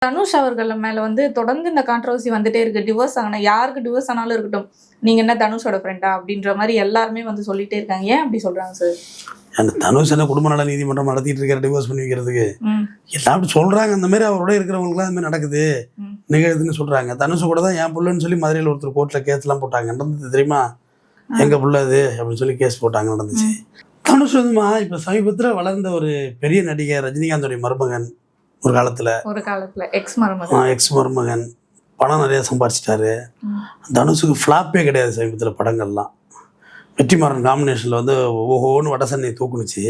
தனுஷ் அவர்கள் மேல வந்து தொடர்ந்து இந்த கான்ட்ரவர்சி வந்துட்டே இருக்கு. டிவோர்ஸ் ஆனா யாருக்கு டிவோர்ஸ் ஆனாலும் இருக்கட்டும், நீங்க என்ன தனுஷோட ஃப்ரெண்டா அப்படின்ற மாதிரி எல்லாருமே வந்து சொல்லிட்டே இருக்காங்க. ஏன் அப்படி சொல்றாங்க சார்? அந்த தனுஷ் என்ன குடும்ப நல நீதிமன்றம் நடத்திட்டு இருக்கிற டிவோர்ஸ் பண்ணி வைக்கிறதுக்கு எல்லாம் அப்படி சொல்றாங்க. அந்த மாதிரி அவரோட இருக்கிறவங்களுக்குலாம் அந்த மாதிரி நடக்குது நிகழ்துன்னு சொல்றாங்க. தனுஷ் கூட தான் என் புள்ளன்னு சொல்லி மதுரையில் ஒருத்தர் கோர்ட்ல கேஸ் எல்லாம் போட்டாங்க. நடந்தது தெரியுமா? எங்க புள்ள அது அப்படின்னு சொல்லி கேஸ் போட்டாங்க, நடந்துச்சு. தனுஷ் வந்துமா இப்ப சமீபத்தில் வளர்ந்த ஒரு பெரிய நடிகர் ரஜினிகாந்தோடைய மருமகன். ஒரு காலத்துல எக்ஸ் மருமகன் பணம் நிறைய சம்பாதிச்சிட்டாரு. தனுஷுக்கு ஃப்ளாப்பே கிடையாது சமீபத்தில் படங்கள்லாம். வெற்றிமாறன் காம்பினேஷனில் வந்து ஓஹோன்னு வடசென்னை தூக்குனுச்சு.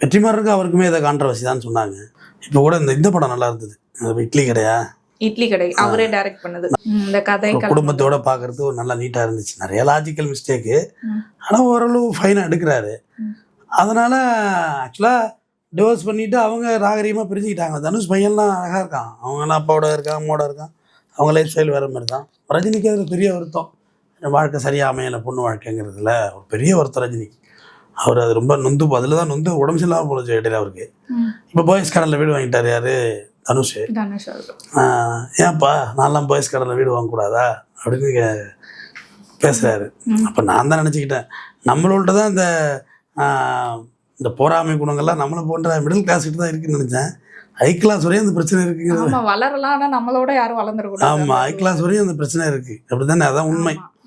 வெற்றிமாறனுக்கு அவருக்குமே இதை கான்ட்ரவர்சி தான் சொன்னாங்க. இப்போ கூட இந்த படம் நல்லா இருந்தது, இட்லி கடை அவரே டைரக்ட் பண்ணது. இந்த கதை குடும்பத்தோட பார்க்கறது ஒரு நல்லா நீட்டாக இருந்துச்சு. நிறைய லாஜிக்கல் மிஸ்டேக்கு, ஆனால் ஓரளவு ஃபைனாக எடுக்கிறாரு. அதனால ஆக்சுவலாக டிவோர்ஸ் பண்ணிட்டு அவங்க ராகரீகமாக பிரிஞ்சுக்கிட்டாங்க. தனுஷ் பையன்லாம் அழகாக இருக்கான், அவங்களாம் அப்பாவோட இருக்கான், அம்மாவோட இருக்கான். அவங்க லைஃப் ஸ்டைல் வேறு மாதிரி தான். ரஜினிக்கு அதில் பெரிய வருத்தம், வாழ்க்கை சரியாக அமையலை பொண்ணு வாழ்க்கைங்கிறதுல ஒரு பெரிய வருத்தம் ரஜினிக்கு. அவர் அது ரொம்ப நொந்து, அதில் தான் நொந்து உடம்பு சரியில்லாமல் போச்சு இடையில அவருக்கு. இப்போ பாய்ஸ் கடனில் வீடு வாங்கிட்டார். யார்? தனுஷ். ஏன்ப்பா நான்லாம் பாய்ஸ் கடனில் வீடு வாங்கக்கூடாதா அப்படின்னு பேசுகிறாரு. அப்போ நான் தான் நினச்சிக்கிட்டேன், நம்மளோட தான் இந்த போராமை குணங்கள்லாம் நம்மளை போன்ற மிடில் கிளாஸ் கிட்ட தான் இருக்குன்னு நினச்சேன். ஹை கிளாஸ் வரையும் அந்த பிரச்சனை இருக்குங்கிறது வளரலாம், ஆனால் நம்மளோட யாரும் வளர்ந்துருக்கூடாது. ஆமாம், ஹை கிளாஸ் வரையும் அந்த பிரச்சனை இருக்குது. அப்படி தானே? அதான் உண்மை.